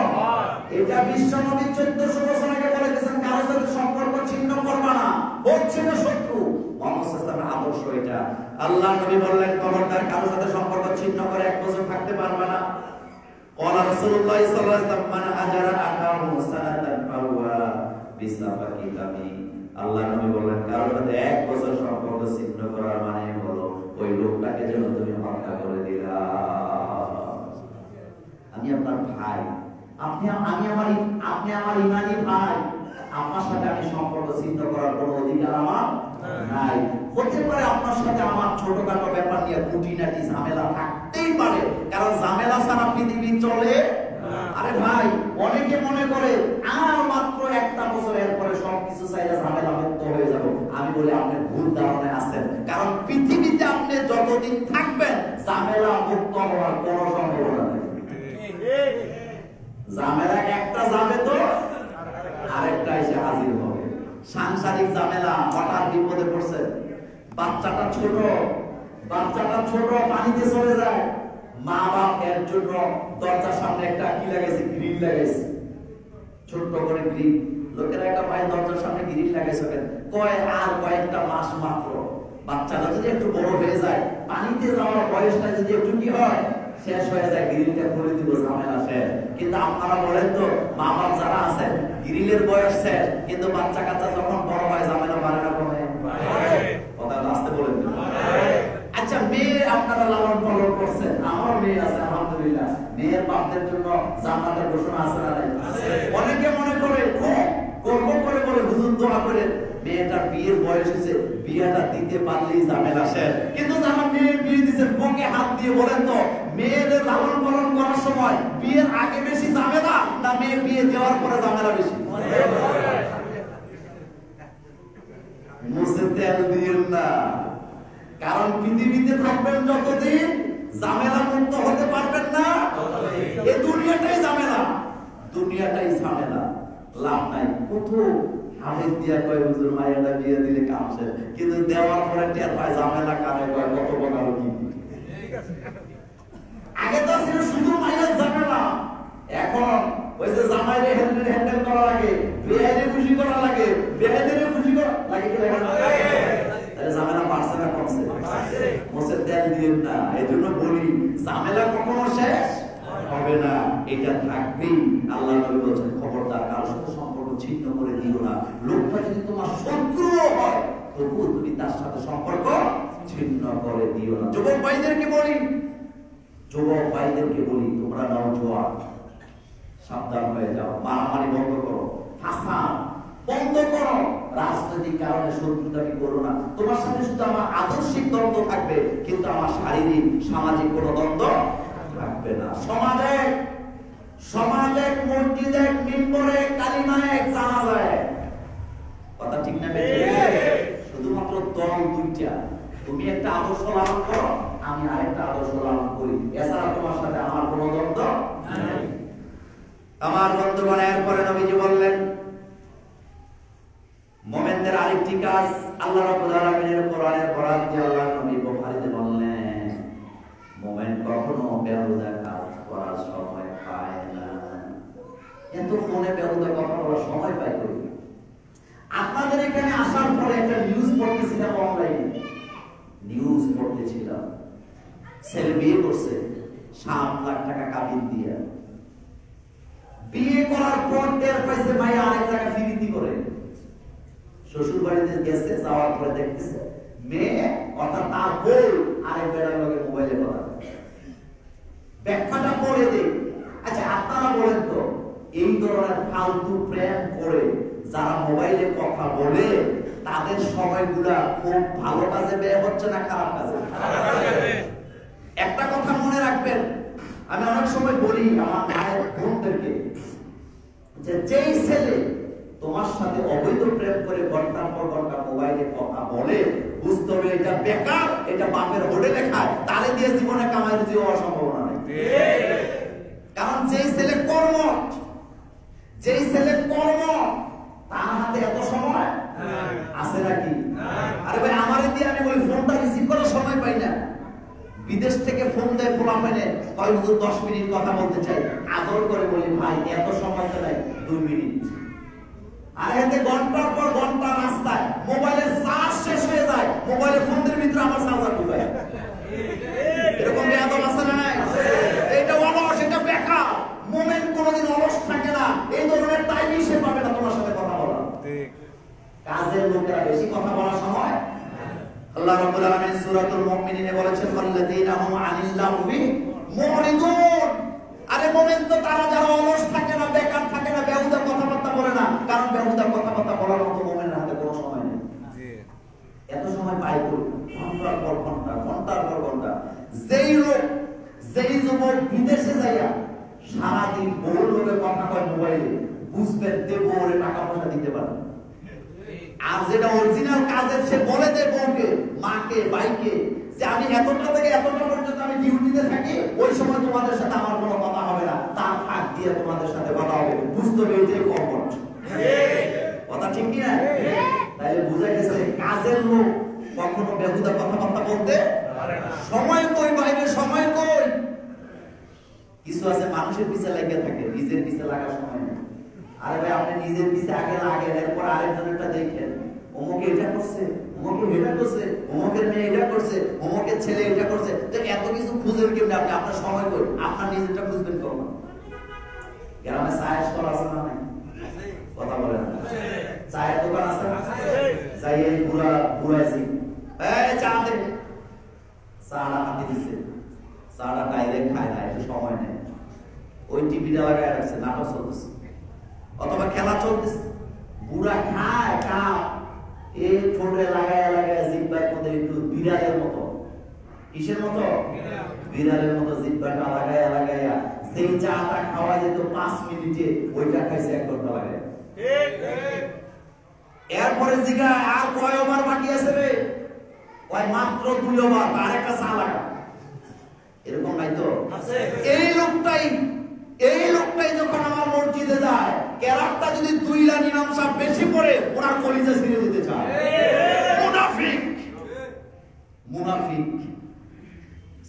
এটা বিশ্বনবী 1400 বছর আগে বলে গেছেন কারোর সাথে সম্পর্ক ছিন্ন করবা না, হচ্ছে না শত্রু। মুহাম্মদের আদর্শ এটা। আল্লাহ নবী বললেন খবরদার কারোর সাথে সম্পর্ক ছিন্ন করে 1 বছর থাকতে পারবা না। قال رسول الله صلى الله عليه وسلم من أجر أخاه سنة فهو بسفك دمه আল্লাহ নবী বলেন কারোর সাথে এক বছর সম্পর্ক ছিন্ন করার মানে হলো ওই লোকটাকে যেন তুমি হত্যা করে দিলা। আমি আপনার ভাই, আপনি আমার ইমানি ভাই, আপনার সাথে আমি সম্পর্ক ছিন্ন করার কোনো অধিকার আমার নাই। হতে পারে আপনার সাথে আমার ছোটখাটো ব্যাপার নিয়ে খুঁটিনাটি ঝামেলা থাকতেই পারে, কারণ ঝামেলা ছাড়া পৃথিবী চলে। আরে ভাই, অনেকে মনে করে আর মাত্র একটা বছর এরপরে সবকিছু চাইলে ঝামেলা মুক্ত হয়ে যাব। আমি বলি আপনি ভুল ধারণায় আছেন, কারণ পৃথিবীতে আপনি যতদিন থাকবেন ঝামেলা মুক্ত হওয়ার কোনো সম্ভাবনা নেই। ঝামেলা একটা যাবে তো আরেকটা এসে হাজির হবে। সাংসারিক ঝামেলা, হঠাৎ বিপদে পড়ছে, বাচ্চাটা ছোট পানিতে চলে যায়, মা বাপ এর জন্য দরজার সামনে একটা কি লাগাইছে, গ্রিল লাগাইছে, ছোট্ট করে গ্রিল। লোকেরা একটা ভাই দরজার সামনে গ্রিল লাগাইছে কেন? আর কয়েকটা মাস মাত্র, বাচ্চাটা যদি একটু বড় হয়ে যায়, পানিতে যাওয়ার বয়সটা যদি একটু কি হয় শেষ হয়ে যায়, গ্রিলটা খুলে দিব, ঝামেলা শেষ। কিন্তু আপনারা বলেন তো, মা বাপ যারা আছেন গ্রিলের বয়স শেষ, কিন্তু বাচ্চা কাচ্চা যখন বড় হয় ঝামেলা বাড়ে না কমে? কথা আসতে বলেন। আচ্ছা, মেয়ে আপনারা লালন পালন করছেন, আমার মেয়ে আছে আলহামদুলিল্লাহ, মেয়ের বাপদের জন্য জান্নাতের ঘোষণা আছে না নাই? অনেকে মনে করে গর্ব করে বলে হুজুর দোয়া করে মেয়েটার বিয়ের বয়স হয়েছে, বিয়েটা দিতে পারলেই ঝামেলা শেষ। কিন্তু আমার মেয়ে বিয়ে দিচ্ছে, বুকে হাত দিয়ে বলেন তো, মেয়েদের লালন পালন করার সময় বিয়ের আগে বেশি ঝামেলা না মেয়ে বিয়ে দেওয়ার পরে ঝামেলা বেশি? মুছে তেল দিয়েন না, কারণ পৃথিবীতে থাকবেন যতদিন ঝামেলা মুক্ত হতে পারবেন না। এই দুনিয়াটাই ঝামেলা, লাভ নাই। কত হামের দিয়া কয় হুজুর মায়েরা বিয়ে দিলে কাম শেষ, কিন্তু দেওয়ার পরে টের পায় ঝামেলা কানে কয় কত বড় কি। আগে তো ছিল শুধু মায়ের ঝামেলা, এখন ওই যে জামাইরে হ্যান্ডেল করা লাগে, বেয়াইরে খুশি করা লাগে, বেয়াইরে খুশি করা লাগে, কি লাগে? তাহলে ঝামেলা বাড়ছে না কমছে? মোছে তেল দিয়েন না। এই জন্য বলি ঝামেলা কখনো শেষ হবে না, এটা থাকবেই। আল্লাহ নবী বলেছেন খবরদার কারোর সাথে সম্পর্ক ছিন্ন করে দিও না। লোকটা যদি তোমার শত্রু হয় তবুও তুমি তার সাথে সম্পর্ক ছিন্ন করে দিও না। যুবক ভাইদেরকে বলি তোমরা নওজোয়ান, সাবধান হয়ে যাও, মারামারি বন্ধ করো, ফাসাদ বন্ধ করো, রাজনৈতিক কারণে শত্রুতামি করো না। তোমার সাথে শুধু আমার আদর্শিক দ্বন্দ্ব থাকবে, কিন্তু আমার শারীরিক সামাজিক কোনো দ্বন্দ্ব থাকবে না। সমাজে মসজিদে মিম্বরে কালিমায়ে জানাজায়, কথা ঠিক না? শুধুমাত্র দল দুইটা, তুমি একটা আদর্শ লালন করো, আমি আরেকটা আদর্শ লালন করি, এছাড়া তোমার সাথে আমার কোনো দ্বন্দ্ব নাই। আমার বন্ধুগণ, এরপরে নবীজি বললেন মুমিনদের আরেকটি কাজ, আল্লাহ রাব্বুল আলামিনের কোরআনের বরাত দিয়ে আল্লাহ নবী বুখারীতে বললেন মুমিন কখনো বেহুদা কাজ করার সময় পায় না। এত ফোনে বেহুদা কথা বলার সময় পায় কই? আপনাদের এখানে আসার পরে একটা নিউজ পড়তেছিলাম, অনলাইনে নিউজ পড়তেছিলাম, ছেলে বিয়ে করছে 7 লাখ টাকা কাবিন দিয়ে, বিয়ে করার পর টের পাইছে মাইয়া আরেক জায়গায় ফিরিতি করে, শ্বশুর বাড়িতে গেছে, যাওয়ার পরে দেখতেছে মেয়ে অর্থাৎ তার বউ আরেক বেড়ার লগে মোবাইলে কথা। ব্যাখ্যাটা পড়ে দেই। আচ্ছা, আপনারা বলেন তো, এই ধরনের ফালতু প্রেম করে যারা মোবাইলে কথা বলে তাদের সময়গুলা খুব ভালো কাজে ব্যয় হচ্ছে না খারাপ কাজে? একটা কথা মনে রাখবেন, আমি অনেক সময় বলি আমার মায়ের বোনদেরকে, যে যেই ছেলে তোমার সাথে অবৈধ প্রেম করে ঘন্টার পর ঘন্টা মোবাইলে কথা বলে, বুঝতে হবে এটা বেকার, এটা বাপের হোটেলে খায়, তারে দিয়ে জীবনে কামাই রুজি হওয়ার সম্ভাবনা নেই। কারণ যেই ছেলে কর্ম তার হাতে এত সময় আছে নাকি? আরে ভাই, আমারে দিয়ে আমি ওই ফোনটা রিসিভ করার সময় পাই না। বিদেশ থেকে ফোন দেয় ফোলা পাইলে, কয় হুজুর 10 মিনিট কথা বলতে চাই, আদর করে বলি ভাই এত সময় তো নাই, 2 মিনিট। আর এতে ঘন্টার পর ঘন্টা রাস্তায় মোবাইলের চার্জ শেষ হয়ে যায়, মোবাইলের ফোনের ভিতরে আমার চার্জার ঢুকায়। এরকম বেয়াদব আছে না নাই? এটা অলস, এটা বেকার। এই ধরনের টাইমই সে পাবে না তোমার সাথে কথা বলা। কাজের লোকেরা বেশি কথা বলার সময় আল্লাহ রাব্বুল আলামিন সূরাতুল মুমিনিনে বলেছেন ওয়াল্লাযীনা হুম আনিল লাহবি মুরিদুন। আরে মুমিন তো তারা যারা অলস থাকে না, বেকার থাকে না, বেহুদা কথাবার্তা বলে না। কারণ বেহুদা কথাবার্তা বলার মতো মুমিনের হাতে কোনো সময় নেই। এত সময় পাই করি ঘন্টার পর ঘন্টা, ঘন্টার পর ঘন্টা। যেই লোক যেই যুবক বিদেশে যাইয়া সারাদিন বউর লোকের কথা কয় মোবাইলে, বুঝবেন তে বউরে টাকা পয়সা দিতে পারে। আর যেটা অরিজিনাল কাজের সে বলে দেয় বউকে, মাকে, ভাইকে যে আমি এতটা থেকে এতটা পর্যন্ত আমি ডিউটিতে থাকি, ওই সময় তোমাদের সাথে আমার কোনো কথা হবে না, তার ফাঁক দিয়ে তোমাদের সাথে কথা হবে। বুঝতে হবে এটাই কমফর্ট। কথা ঠিক কি না? তাইলে বুঝা গেছে কাজের লোক কখনো বেহুদা কথাবার্তা বলতে পারে না। সময় কই বাইরে, সময় কই। কিছু আছে মানুষের পিছে লেগে থাকে, নিজের পিছে লাগার সময় নেই। আরে ভাই আপনি নিজের পিছে আগে লাগেন, এরপর আরেকজনেরটা দেখেন, অমুকে এটা করছে, অমুকে এটা করছে, অমুকের মেয়ে এটা করছে, অমুকের ছেলে এটা করছে। তো এত কিছু খুঁজেন কেমনি আপনি? আপনার সময় কই? আপনার নিজেরটা খুঁজবেন কখন? গ্রামে চায়ের স্টল আছে না? কথা বলেন। চায়ের দোকান আছে না? যাই এই বুড়া বুড়াইছি, এই চা দে, চাটা হাতে দিছে, চাটা ডাইরেক্ট খায় না, একটু সময় নেই। ওই টিভিটা লাগায় রাখছে, নাটক চলতেছে অথবা খেলা চলতেছে, বুড়া খায় কাপ এই ঠোঁটে লাগায় লাগায় জিহ্বার মধ্যে একটু বিড়ালের মতো, কিসের মতো? বিড়ালের মতো জিহ্বাটা লাগায় লাগাইয়া সেই চাটা খাওয়া যেত 5 মিনিটে, ওইটা খাইছে 1 ঘন্টা লাগে। এরপরে জিগায় আর কয়বার বাকি আছে রে? ওই মাত্র 2 বার, আরেকটা চা লাগা। এরকম নাই তো? এই লোকটাই যখন আমার মসজিদে যায়, কেরাতটা যদি 2 লাখ ইমাম সাহেব বেশি পড়ে, ওনার কলিজা ছিঁড়ে দিতে চায়। মুনাফিক, মুনাফিক।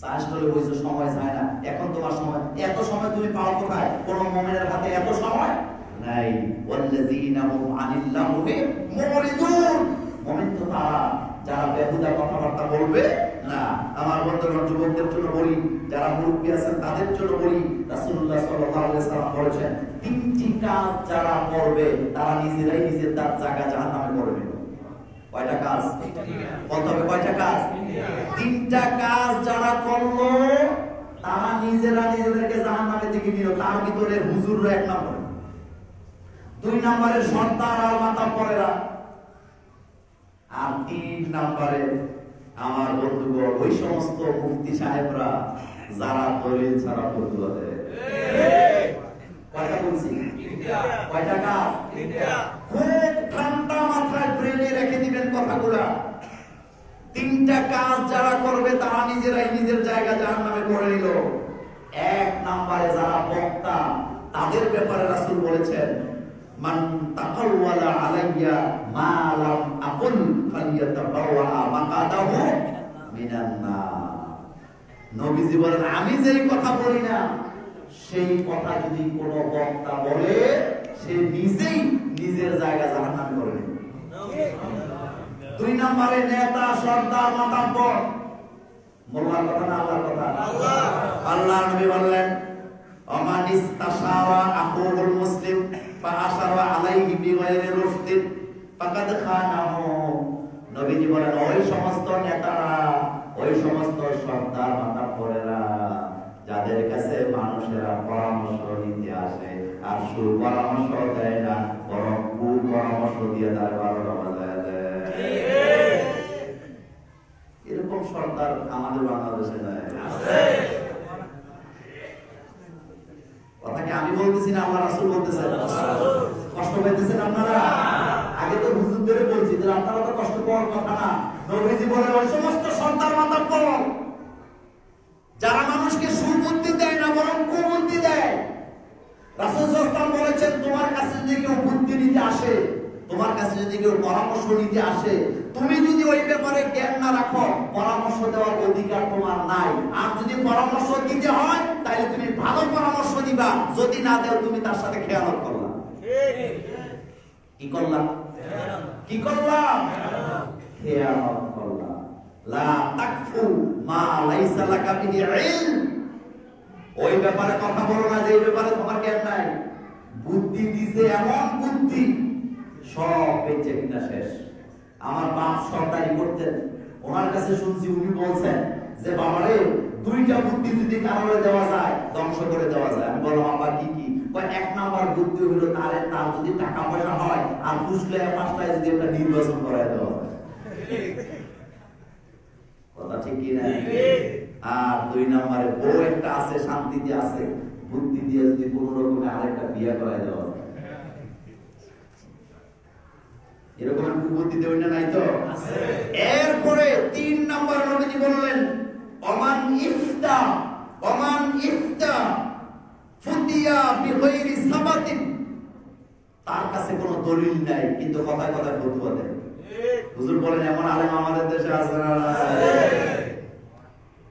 সাহসলে বলছো সময় যায় না, এখন তোমার সময়, এত সময় তুমি পাও কোথায়? কোন মুমিনের হাতে এত সময় নাই। ওয়াল্লাযীনা হুম আনিল লাহবি মুরিদুন। মুমিন তো তারা যারা বেহুদা কথাবার্তা বলবে না। আমার বর্তমান যুবকদের জন্য বলি, যারা মুরব্বী আছেন তাদের জন্য বলি, রাসূলুল্লাহ সাল্লাল্লাহু আলাইহি সাল্লাম বলেছেন 3টি কাজ যারা করবে তারা নিজেরাই নিজের তার জায়গা জাহান্নামে করবে। কয়টা কাজ? বলতে হবে কয়টা কাজ? 3টা কাজ যারা করলো তারা নিজেরা নিজেদেরকে জাহান্নামের দিকে নিল। তার ভিতরে হুজুররা 1 নম্বর, 2 নম্বরে সর্দার আর মাতাব্বরেরা, আর 3 নম্বরে আমার বন্ধুগণ ওই সমস্ত মুফতি সাহেবরা যারা দলিল ছাড়া ফতোয়া দেয়। কয়টা বলছি? কয়টা কাজ? খুব ঠান্ডা মাথায় ব্রেনে রেখে দিবেন কথাগুলা। 3টা কাজ যারা করবে তারা নিজেরাই নিজের জায়গা জাহান্নামে করে নিল। 1 নম্বরে যারা বক্তা, তাদের ব্যাপারে রাসূল বলেছেন মান তাকাওয়ালা আলাইয়া মা লাম আকুল ফালিয়াতাবাওয়া মাকাদাহু মিনান নার। নবীজি বলেন আমি যেই কথা বলি না সেই কথা যদি কোন বক্তা বলে, সে নিজেই নিজের জায়গা জাহান্নামে করে নেবে। 2 নম্বরে নেতা, সর্দার, মাতাব্বর। মোল্লার কথা না আল্লাহর কথা? আল্লাহ নবী বললেন আমান ইস্তাশারা আখুল মুসলিম ফাআশারা আলাইহি বিগাইরি রুশদিন ফাকাদ খানাহু। নবীজি বলেন ওই সমস্ত নেতারা, ওই সমস্ত সর্দার, মাতাব্বরেরা যাদের কাছে মানুষেরা পরামর্শ নিতে আসে আর সুপরামর্শ দেয় না, বরং কুপরামর্শ দিয়ে তার 12টা বাজায় দেয়, এরকম সর্দার আমাদের বাংলাদেশে নাই। কথা কি আমি বলতেছি না আল্লাহ রাসূল বলতেছেন? কষ্ট পেতেছেন আপনারা? আগে তো হুজুরদের বলছি যে আপনারা তো কষ্ট পাওয়ার কথা না। নবীজি বলেন ওই সমস্ত সর্দার মাতাব্বর যারা মানুষকে সুবুদ্ধি দেয় না, বরং কুবুদ্ধি দেয়। রাসূল সাল্লাল্লাহু আলাইহি ওয়াসাল্লাম বলেছেন তোমার কাছে যদি কেউ বুদ্ধি নিতে আসে, তোমার কাছে যদি কেউ পরামর্শ নিতে আসে, তুমি যদি ওই ব্যাপারে জ্ঞান না রাখো, পরামর্শ দেওয়ার অধিকার তোমার নাই। আর যদি পরামর্শ দিতে হয় তাহলে তুমি ভালো পরামর্শ দিবা, যদি না দাও তুমি তার সাথে খেয়ানত করলা। কি করলাম? কি করলাম? খেয়ানত করলাম। লা তাকফু মা লাইসা লাকা বিহি ইলম। ওই ব্যাপারে কথা বলো না যে ব্যাপারে তোমার জ্ঞান নাই। বুদ্ধি দিছে এমন বুদ্ধি সব বেঁচে কিনা শেষ। আমার বাপ সরকারি করতেন, ওনার কাছে শুনছি উনি বলছেন যে বাবারে দুইটা বুদ্ধি যদি কারণে দেওয়া যায় ধ্বংস করে দেওয়া যায়। আমি বললাম বাবা কি কি? এক নাম্বার বুদ্ধি হলো তার যদি টাকা পয়সা হয় আর ফুসলে পাঁচটায় যদি একটা নির্বাচন করায় দেওয়া হয়। কথা ঠিক কি না? আর দুই নাম্বারে বউ একটা আছে, শান্তিতে আছে, বুদ্ধি দিয়ে যদি কোনো রকমে আরেকটা বিয়ে করায় দেওয়া হয়। এরকম বুদ্ধি দেওয়া নাই তো? এরপরে 3 নম্বর নবীজি বললেন ওমান ইফতা ফুতিয়া বিগাইরি সাবাতিন। তার কাছে কোনো দলিল নাই কিন্তু কথায় কথায় ফতোয়া দেয়। হুজুর বলেন এমন আলেম আমাদের দেশে আছে না?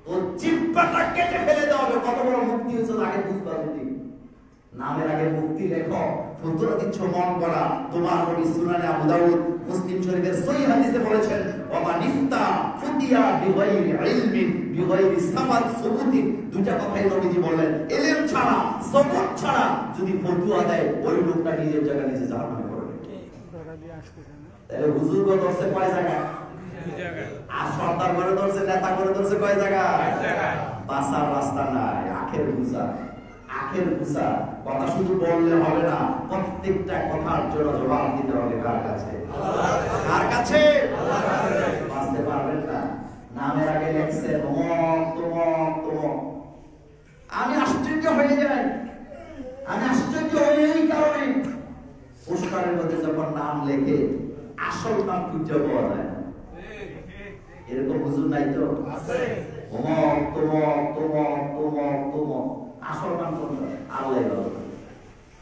ও জিহ্বাটা কেটে ফেলে দেওয়া হবে। কত বড় মুক্তি হচ্ছে আগে বুঝবা। যদি নামের আগে মুক্তি লেখো, ফতোয়া দিচ্ছ মন করা। তোমার নবী সুনানে আবু দাউদ, মুসলিম শরীফের সহিহ হাদিসে বলেছেন ওমান ইফতা ফুতিয়া বিগাইরি ইলমিন বিগাইরি সাবাত সুবুতি। দুইটা কথাই নবীজি বললেন, ইলম ছাড়া সবুত ছাড়া যদি ফতোয়া দেয় ওই লোকটা নিজের জায়গা নিজে জাহান্নামে পড়বে। তাহলে হুজুর গো ধরছে কয় জায়গা? আর সর্দার করে ধরছে, নেতা করে ধরছে কয় জায়গা? বাঁচার রাস্তা নাই। আখের বুঝা, আখের বুঝা। কথা শুধু বললে হবে না, প্রত্যেকটা কথার জন্য জবাব দিতে হবে কার কাছে? কার কাছে? বাঁচতে পারবেন না। নামের আগে লেখছে অমক তমক তমক। আমি আশ্চর্য হয়ে যাই, আমি আশ্চর্য হই এই কারণে পোস্টারের মধ্যে যখন নাম লেখে আসল নাম খুঁজে পাওয়া যায় না। এরকম হুজুর নাই তো? অমক তমক তমক তমক তমক। আসল নাম কোনটা? আল্লাহ ভালো।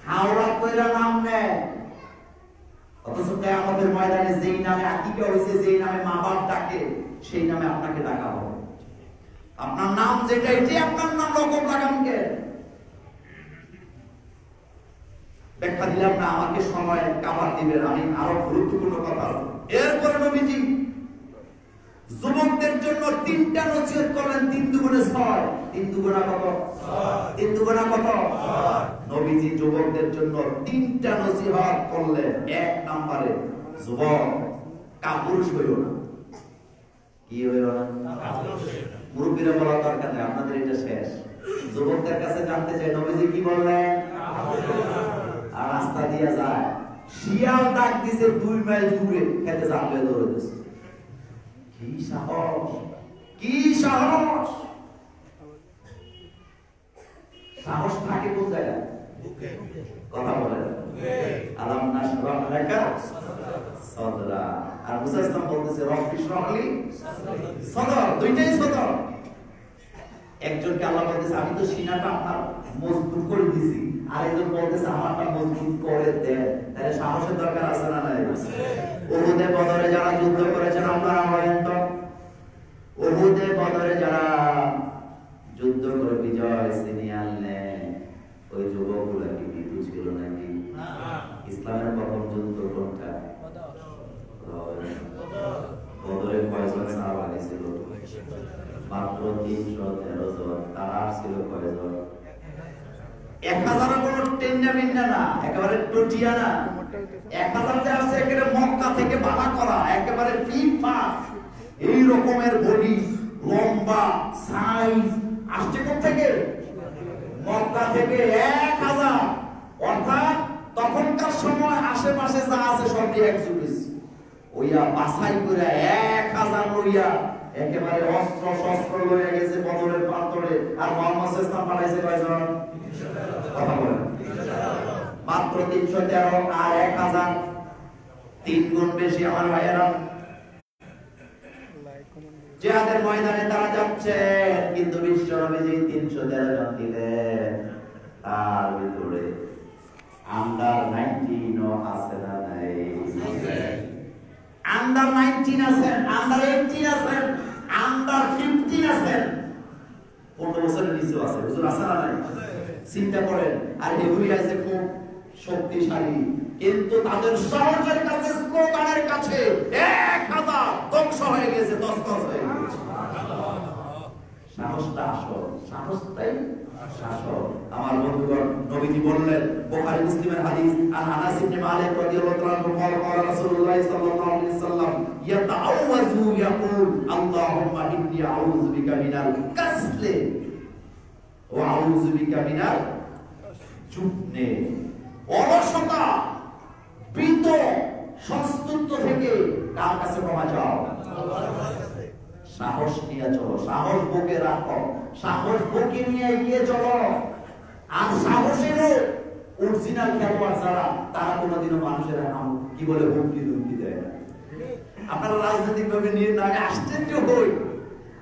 হাওড়া কইরা নাম নেয়, অথচ কিয়ামতের ময়দানে যেই নামে আকিকা হইছে, যেই নামে মা বাপ ডাকে, সেই নামে আপনাকে ডাকা হবে। আপনার নাম যেটা, এটাই আপনার নাম, রকম লাগান কে? ব্যাখ্যা দিলাম না, আমাকে সময় কাবার দিবেন, আমি আরো গুরুত্বপূর্ণ কথা। এরপরে নবীজি যুবকদের জন্য 3টা নসিহত করলেন। 3 দুগুণে 6। 3 দুগুণা কত? 3 দুগুণা কত? নবীজি যুবকদের জন্য 3টা নসিহত করলেন। 1 নম্বরে যুবক কাপুরুষ হইও না। কি হইও না? মুরব্বীরা বলার দরকার নেই, আপনাদের এটা শেষ। যুবকদের কাছে জানতে চাই নবীজি কি বললেন? আর রাস্তা দিয়ে যায়, শিয়াল ডাক দিছে 2 মাইল দূরে, খেতে জানলে দৌড়ে দিছে। কি সাহস! কি সাহস! সাহস থাকে কোন জায়গায়? কথা বলে আলাম নাশরাহ লাকা সাদরা। আর মুসা ইসলাম বলতেছে রব্বি শরহলি সদর। দুইটাই সদর। একজনকে আল্লাহ বলতেছে আমি তো সিনাটা আপনার মজবুত করে দিছি, আর একজন বলতেছে আমারটা মজবুত করে দেন। তাহলে সাহসের দরকার আছে না নাই? উহুদে বদরে যারা যুদ্ধ করেছেন আপনারা বলেন তো, উহুদে বদরে যারা যুদ্ধ করে বিজয় ছিনিয়ে আনলেন, ওই যুবকগুলা কি বিদ্যুৎ ছিল নাকি? ইসলামের প্রথম যুদ্ধ কোনটা? বদরে কয়জন সাহাবা ছিল? মাত্র 313 জন। তারা ছিল কয়জন? 1000 কোনো টেন্ডা মিন্ডা না, একেবারে টটিয়া না। 1000 যে আছে একেবারে মক্কা থেকে বানা করা, একেবারে ফিট ফাট এই রকমের বডি, লম্বা সাইজ আসছে কোথা থেকে? মক্কা থেকে 1000। অর্থাৎ তখনকার সময় আশেপাশে যা আছে সব একজুটিস ওইয়া বাছাই করে 1000 লইয়া একেবারে অস্ত্র শস্ত্র লইয়া গেছে বদরের প্রান্তরে। আর মুহাম্মদ সাল্লাল্লাহু আলাইহি ওয়াসাল্লাম পাঠাইছে কয়জন? কথা বলেন। মাত্র 313 আর 1000, 3 গুণ বেশি। আমার ভাইয়েরা, জিহাদের ময়দানে তারা যাচ্ছে, কিন্তু বিশ্ব নবীজি 313 জন দিলেন। তার ভিতরে আন্ডার 19 ও আছে না নাই? আন্ডার 19 আছেন, আন্ডার 18 আছেন, আন্ডার 15 আছেন, 15 বছরের নিচে আছে। হুজুর আছে না নাই? চিন্তা করেন। আর এগুলি আছে খুব শক্তিশালী, কিন্তু তাদের সহজের কাছে, স্লোগানের কাছে 1000 ধ্বংস হয়ে গেছে, 10 হয়ে গেছে। সাহসটা আসল, সাহসটাই শাসক। আমার বন্ধুগণ, নবীজি বললেন, বুখারী মুসলিমের হাদিস, আন আনাস ইবনে মালিক রাদিয়াল্লাহু তাআলা আনহু قال রাসূলুল্লাহ সাল্লাল্লাহু আলাইহি ওয়াসাল্লাম ইয়াতাআওয়াযু ইয়াকুল আল্লাহুম্মা ইন্নী আউযু বিকা মিনাল কাসলি ওয়া আউযু বিকা মিনাল জুবনি। অলসতা, পিত, সংস্তুত থেকে কার কাছে ক্ষমা চাও? আল্লাহর কাছে। সাহস নিয়ে চলো, সাহস বুকে রাখো, সাহস বুকে নিয়ে এগিয়ে চলো। আর সাহসেরও অরিজিনাল খেলোয়াড় যারা, তারা কোনোদিনও মানুষের কি বলে হুমকি ধুমকি দেয় না। আপনারা রাজনৈতিক ভাবে নিয়ে না,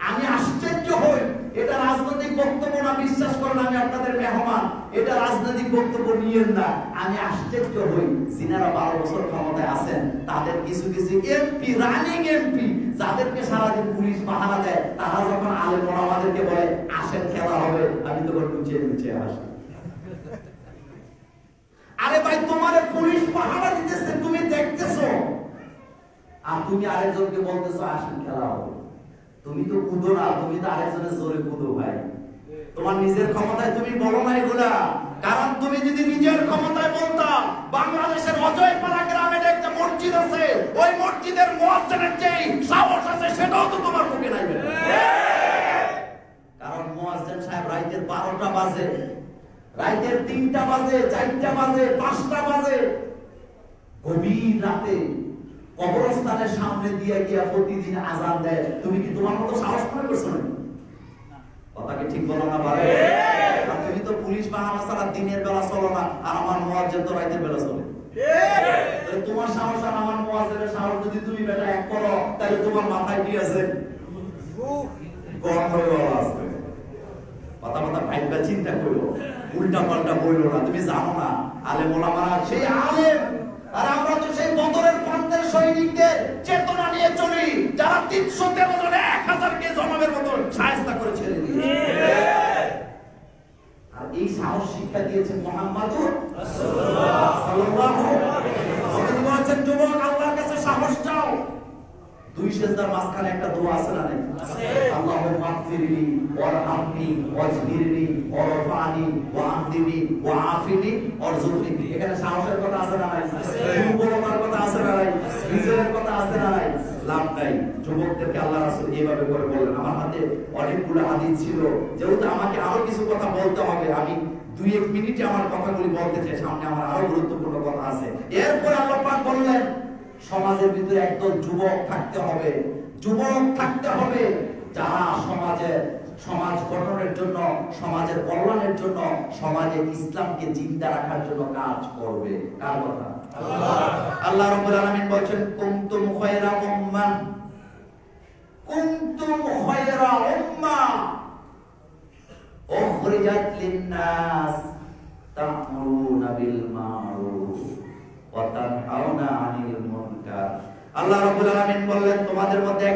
আমি আশ্চর্য হই। এটা রাজনৈতিক বক্তব্য না, বিশ্বাস করেন আমি আপনাদের মেহমান, এটা রাজনৈতিক বক্তব্য নিয়েন না। আমি আশ্চর্য হই যিনারা 12 বছর ক্ষমতায় আছেন, তাদের কিছু কিছু এমপি, রানিং এমপি, যাদেরকে সারাদিন পুলিশ পাহারা দেয়, তারা যখন আলেম ওলামাদেরকে বলে আসেন খেলা হবে, আমি তখন লুচিয়ে লুচিয়ে আসি। আরে ভাই, তোমারে পুলিশ পাহারা দিতেছে, তুমি দেখতেছো, আর তুমি আরেকজনকে বলতেছো আসেন খেলা হবে। তুমি তো কুদো না, তুমি তো আরেকজনের জোরে কুদো ভাই। তোমার নিজের ক্ষমতায় তুমি বলো না এগুলা। কারণ তুমি যদি নিজের ক্ষমতায় বলতা, বাংলাদেশের অজয়পাড়া গ্রামে একটা মসজিদ আছে, ওই মসজিদের মুয়াজ্জিনের যে সাহস আছে সেটাও তো তোমার মুখে নাই। কারণ মুয়াজ্জিন সাহেব রাতের 12টা বাজে, রাতের 3টা বাজে, 4টা বাজে, 5টা বাজে, গভীর রাতে কবরস্থানের সামনে দিয়ে গিয়া প্রতিদিন আযান দেয়। তুমি কি তোমার মতো সাহস মনে করছো না? কথা কি ঠিক বলো না পারে? আর তুমি তো পুলিশ বাহানা ছাড়া দিনের বেলা চলো না, আর আমার মুয়াজ্জিন তো রাতের বেলা চলে। তাহলে তোমার সাহস আর আমার মুয়াজ্জিনের সাহস যদি তুমি বেটা এক করো, তাহলে তোমার মাথায় কি আছে? গরম হয়ে গেল আসবে। কথা ভাইবা চিন্তা করো, উল্টা পাল্টা বইলো না। তুমি জানো না আলেম ওলামারা সেই আলেম, আর আমরা তো সেই বদরের প্রান্তের সৈনিকদের চেতনা নিয়ে চলি, যারা 313 জন 1000 কে জনমের মতো শায়েস্তা করে ছেড়ে দিয়েছে। আর এই সাহস শিক্ষা দিয়েছেন মুহাম্মদুর রাসূলুল্লাহ সাল্লাল্লাহু আলাইহি ওয়াসাল্লাম। বলেছেন যুবক, আল্লাহর কাছে সাহস চাও। 2 সেজদার মাঝখানে একটা দোয়া আছে না? আছে। আল্লাহুম্মা গফিরলি ওয়ারহামনি ওয়াজহিরনি ওয়ারফানি ওয়াহদিনি ওয়াআফিনি ওয়ারযুকনি। এখানে সাহসের কথা আছে না? আছে। দুর্বলতার কথা আছে না? বিজয়ের কথা আছে না? লাভ নাই। যুবকদেরকে আল্লাহ রাসূল এইভাবে করে বললেন। আমার হাতে অনেকগুলো হাদিস ছিল, যেহেতু আমাকে আরো কিছু কথা বলতে হবে, আমি 2-1 মিনিটে আমার কথাগুলি বলতে চাই, সামনে আমার আরো গুরুত্বপূর্ণ কথা আছে। এরপর আল্লাহ পাক বললেন, সমাজের ভিতরে একদল যুবক থাকতে হবে, যুবক থাকতে হবে যারা সমাজ গঠনের জন্য, সমাজের কল্যাণের জন্য, সমাজে ইসলামকে জিন্দা রাখার জন্য কাজ করবে। কার কথা? আল্লাহ রাব্বুল আলামিন বলেন, কুনতুম খায়রা উম্মাহ, কুনতুম খায়রা উম্মাহ উখরিজাত লিন-নাস তা'মুরুনা বিল মা'রুফ ওয়া তানহাউনা আনিল মুনকার। আল্লাহ রাব্বুল আলামিন বললেন, তোমাদের মধ্যে